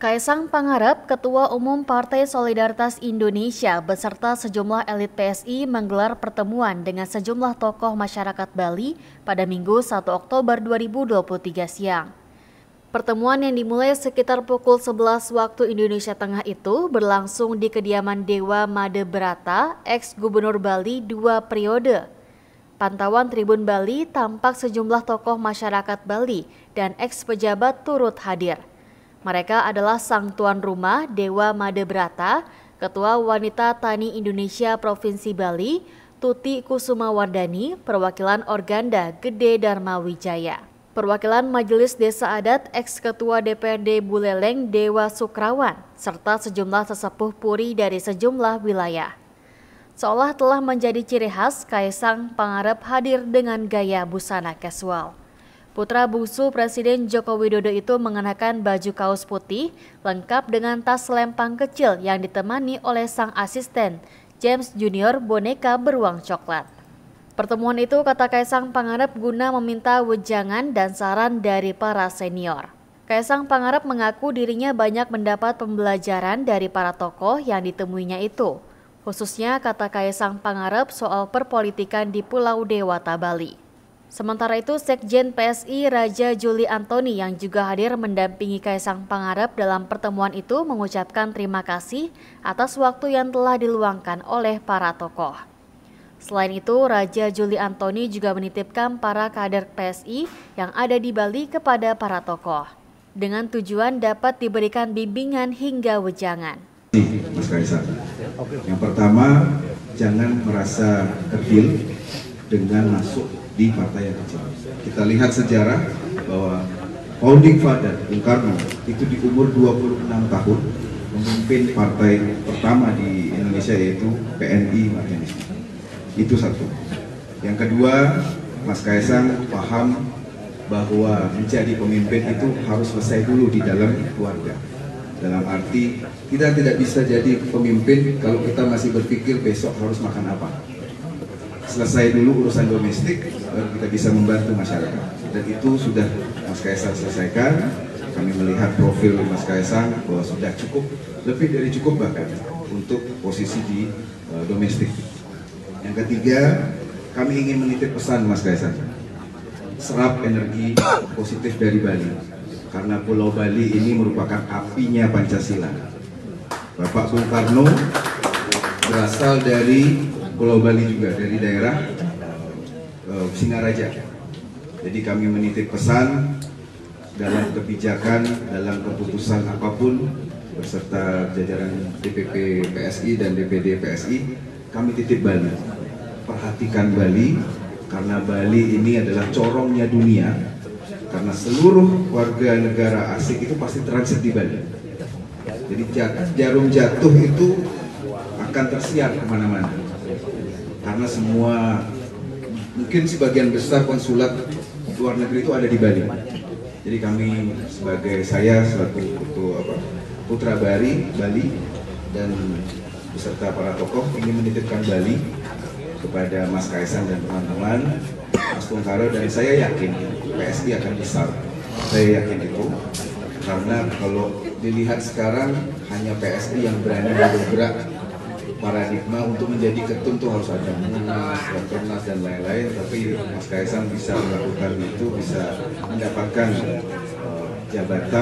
Kaisang Pangarep, Ketua Umum Partai Solidaritas Indonesia beserta sejumlah elit PSI menggelar pertemuan dengan sejumlah tokoh masyarakat Bali pada Minggu 1 Oktober 2023 siang. Pertemuan yang dimulai sekitar pukul 11 waktu Indonesia Tengah itu berlangsung di kediaman Dewa Made Brata, ex-Gubernur Bali 2 periode. Pantauan Tribun Bali tampak sejumlah tokoh masyarakat Bali dan ex-pejabat turut hadir. Mereka adalah sang tuan rumah Dewa Made Brata, Ketua Wanita Tani Indonesia Provinsi Bali, Tuti Kusumawardani, perwakilan Organda Gede Dharma Wijaya. Perwakilan Majelis Desa Adat ex-Ketua DPRD Buleleng Dewa Sukrawan, serta sejumlah sesepuh puri dari sejumlah wilayah. Seolah telah menjadi ciri khas, Kaisang Pangarep hadir dengan gaya busana casual. Putra bungsu Presiden Joko Widodo itu mengenakan baju kaos putih lengkap dengan tas lempang kecil yang ditemani oleh sang asisten, James Junior boneka beruang coklat. Pertemuan itu, kata Kaisang Pangarep, guna meminta wejangan dan saran dari para senior. Kaisang Pangarep mengaku dirinya banyak mendapat pembelajaran dari para tokoh yang ditemuinya itu. Khususnya, kata Kaisang Pangarep, soal perpolitikan di Pulau Dewata, Bali. Sementara itu, Sekjen PSI Raja Juli Antoni yang juga hadir mendampingi Kaisang Pangarep dalam pertemuan itu mengucapkan terima kasih atas waktu yang telah diluangkan oleh para tokoh. Selain itu, Raja Juli Antoni juga menitipkan para kader PSI yang ada di Bali kepada para tokoh, dengan tujuan dapat diberikan bimbingan hingga wejangan. Mas Kaisang, yang pertama, jangan merasa kerdil dengan masuk di partai yang kecil. Kita lihat sejarah bahwa founding father Bung Karno itu di umur 26 tahun memimpin partai pertama di Indonesia, yaitu PNI Marxisme. Itu satu. Yang kedua, Mas Kaisang paham bahwa menjadi pemimpin itu harus selesai dulu di dalam keluarga. Dalam arti kita tidak bisa jadi pemimpin kalau kita masih berpikir besok harus makan apa. Selesai dulu urusan domestik, baru kita bisa membantu masyarakat. Dan itu sudah Mas Kaisang selesaikan. Kami melihat profil Mas Kaisang bahwa sudah cukup, lebih dari cukup bahkan, untuk posisi di domestik. Yang ketiga, kami ingin menitip pesan Mas Kaisang. Serap energi positif dari Bali. Karena Pulau Bali ini merupakan apinya Pancasila. Bapak Bung Karno berasal dari Pulau Bali juga, dari daerah Singaraja. Jadi kami menitip pesan dalam kebijakan, dalam keputusan apapun, beserta jajaran DPP PSI dan DPD PSI, kami titip Bali. Perhatikan Bali, karena Bali ini adalah corongnya dunia, karena seluruh warga negara asing itu pasti transit di Bali. Jadi jarum jatuh itu akan tersiar kemana-mana. Karena semua, mungkin sebagian besar konsulat luar negeri itu ada di Bali. Jadi kami saya selaku putra Bali dan beserta para tokoh ingin menitipkan Bali kepada Mas Kaisang dan teman-teman, Mas Bung Karno, dan saya yakin PSI akan besar. Saya yakin itu, karena kalau dilihat sekarang hanya PSI yang berani bergerak. Paradigma untuk menjadi ketum itu harus ada munas, rakernas dan lain-lain, tapi Mas Kaisang bisa melakukan itu, bisa mendapatkan jabatan